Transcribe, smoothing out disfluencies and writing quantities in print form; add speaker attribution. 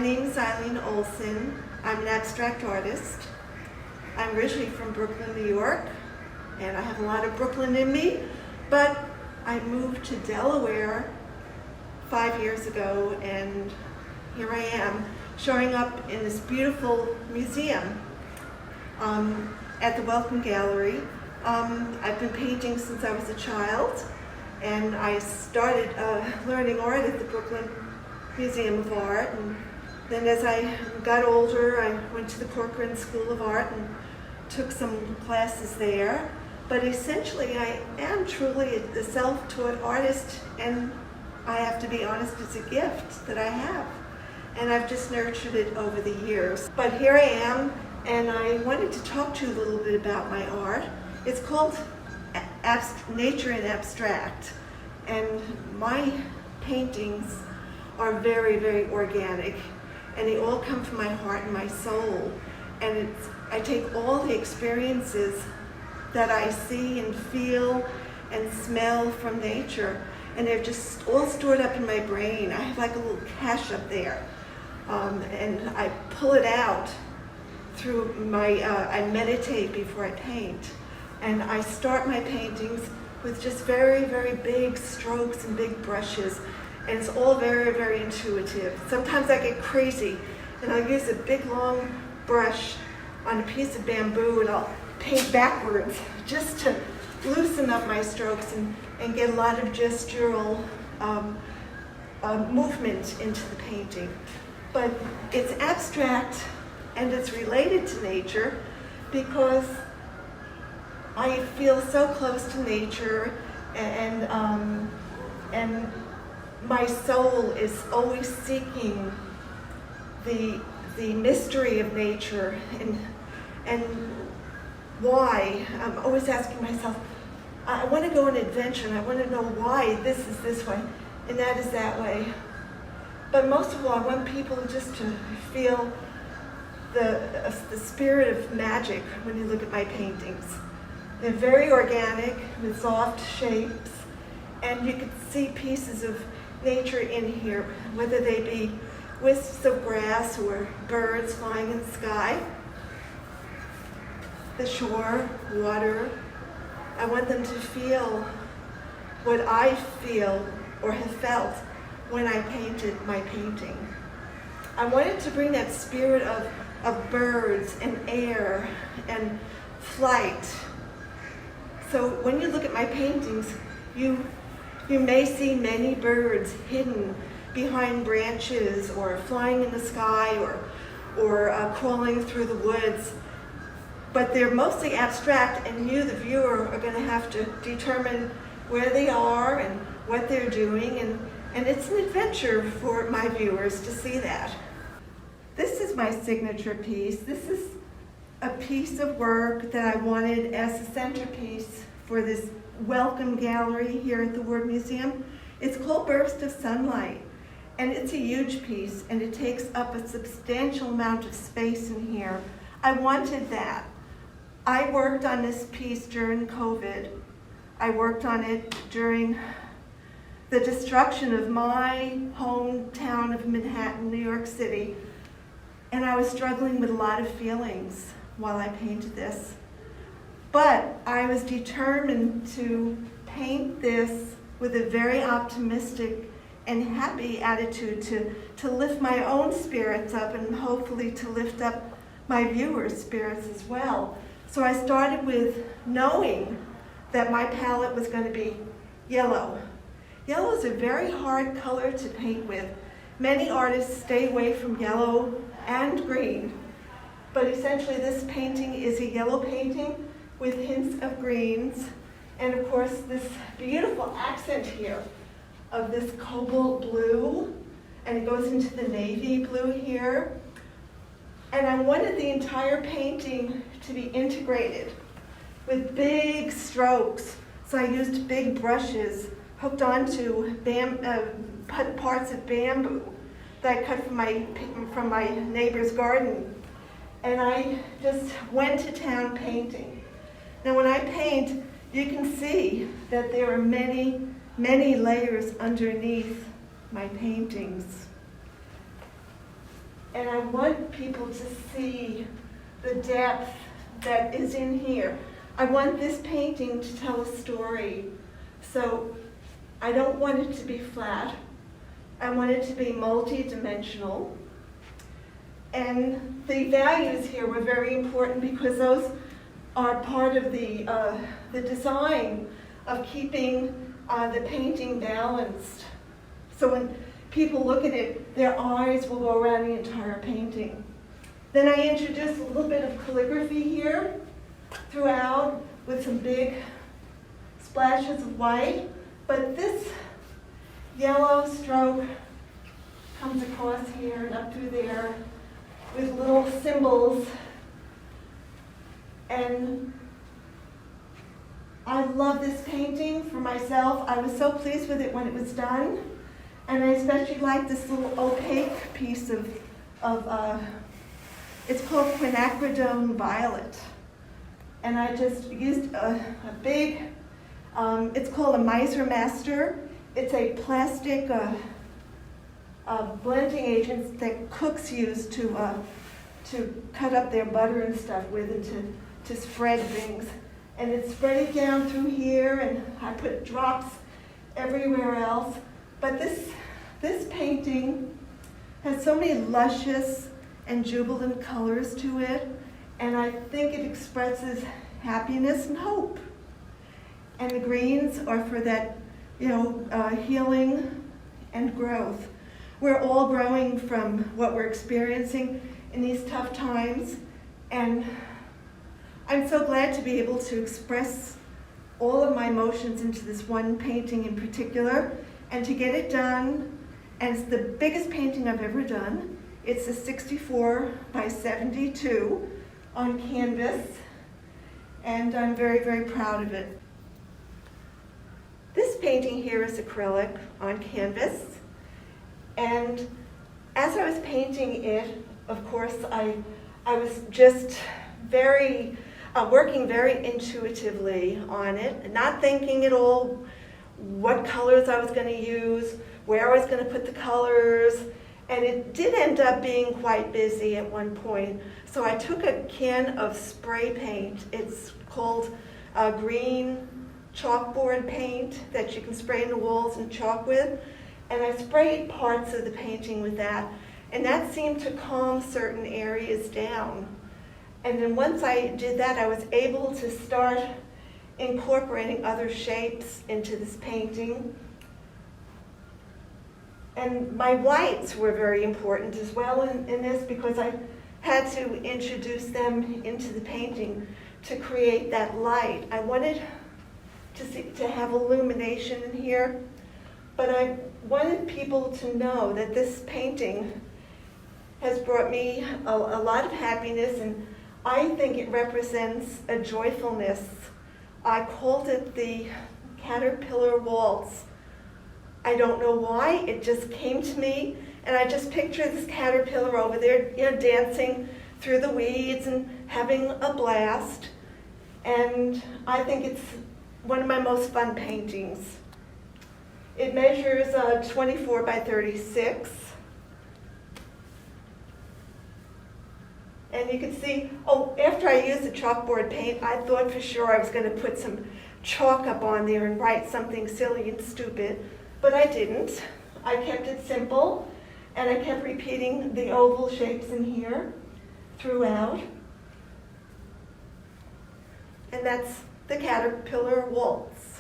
Speaker 1: name is Eileen Olson. I'm an abstract artist. I'm originally from Brooklyn, New York, and I have a lot of Brooklyn in me, but I moved to Delaware 5 years ago, and here I am showing up in this beautiful museum at the Welcome Gallery. I've been painting since I was a child, and I started learning art at the Brooklyn Museum of Art, and then as I got older, I went to the Corcoran School of Art and took some classes there. But essentially, I am truly a self-taught artist, and I have to be honest, it's a gift that I have. And I've just nurtured it over the years. But here I am, and I wanted to talk to you a little bit about my art. It's called Nature in Abstract, and my paintings are very, very organic, and they all come from my heart and my soul. And I take all the experiences that I see and feel and smell from nature, and they're just all stored up in my brain. I have like a little cache up there, and I pull it out through I meditate before I paint, and I start my paintings with just very, very big strokes and big brushes, and it's all very, very intuitive. Sometimes I get crazy, and I'll use a big long brush on a piece of bamboo, and I'll paint backwards just to loosen up my strokes and get a lot of gestural movement into the painting. But it's abstract, and it's related to nature because I feel so close to nature, and my soul is always seeking the mystery of nature and why. I'm always asking myself, I want to go on an adventure, and I want to know why this is this way and that is that way. But most of all, I want people just to feel the spirit of magic when you look at my paintings. They're very organic with soft shapes, and you can see pieces of nature in here, whether they be wisps of grass or birds flying in the sky, the shore, water. I want them to feel what I feel or have felt when I painted my painting. I wanted to bring that spirit of birds and air and flight. So when you look at my paintings, you may see many birds hidden behind branches or flying in the sky or crawling through the woods. But they're mostly abstract, and you, the viewer, are going to have to determine where they are and what they're doing, and it's an adventure for my viewers to see that. This is my signature piece. This is a piece of work that I wanted as a centerpiece for this welcome gallery here at the Ward Museum. It's called Burst of Sunlight, and it's a huge piece, and it takes up a substantial amount of space in here. I wanted that. I worked on this piece during COVID. I worked on it during the destruction of my hometown of Manhattan, New York City, and I was struggling with a lot of feelings while I painted this. But I was determined to paint this with a very optimistic and happy attitude to lift my own spirits up, and hopefully to lift up my viewers' spirits as well. So I started with knowing that my palette was going to be yellow. Yellow is a very hard color to paint with. Many artists stay away from yellow and green, but essentially this painting is a yellow painting with hints of greens, and of course this beautiful accent here of this cobalt blue, and it goes into the navy blue here. And I wanted the entire painting to be integrated with big strokes. So I used big brushes hooked onto parts of bamboo that I cut from my neighbor's garden. And I just went to town painting. Now when I paint, you can see that there are many, many layers underneath my paintings. And I want people to see the depth that is in here. I want this painting to tell a story. So I don't want it to be flat. I want it to be multi-dimensional. And the values here were very important because those are part of the design of keeping the painting balanced. So when people look at it, their eyes will go around the entire painting. Then I introduced a little bit of calligraphy here throughout with some big splashes of white. But this yellow stroke comes across here and up through there with little symbols. And I love this painting for myself. I was so pleased with it when it was done. And I especially like this little opaque piece of it's called quinacridone violet. And I just used a big, it's called a Miser Master. It's a plastic blending agent that cooks use to cut up their butter and stuff with and to spread things. And it's spread it down through here, and I put drops everywhere else. But this painting has so many luscious and jubilant colors to it, and I think it expresses happiness and hope. And the greens are for that, healing and growth. We're all growing from what we're experiencing in these tough times, and I'm so glad to be able to express all of my emotions into this one painting in particular, and to get it done. And it's the biggest painting I've ever done. It's a 64 by 72 on canvas, and I'm very, very proud of it. This painting here is acrylic on canvas, and as I was painting it, of course, I was just working very intuitively on it, not thinking at all what colors I was going to use, where I was going to put the colors, and it did end up being quite busy at one point. So I took a can of spray paint. It's called green chalkboard paint that you can spray in the walls and chalk with, and I sprayed parts of the painting with that, and that seemed to calm certain areas down. And then once I did that, I was able to start incorporating other shapes into this painting. And my whites were very important as well in this, because I had to introduce them into the painting to create that light. I wanted to have illumination in here, but I wanted people to know that this painting has brought me a lot of happiness, and I think it represents a joyfulness. I called it the Caterpillar Waltz. I don't know why, it just came to me, and I just picture this caterpillar over there, dancing through the weeds and having a blast. And I think it's one of my most fun paintings. It measures 24 by 36. And you can see, after I used the chalkboard paint, I thought for sure I was going to put some chalk up on there and write something silly and stupid, but I didn't. I kept it simple, and I kept repeating the oval shapes in here throughout. And that's the Caterpillar Waltz.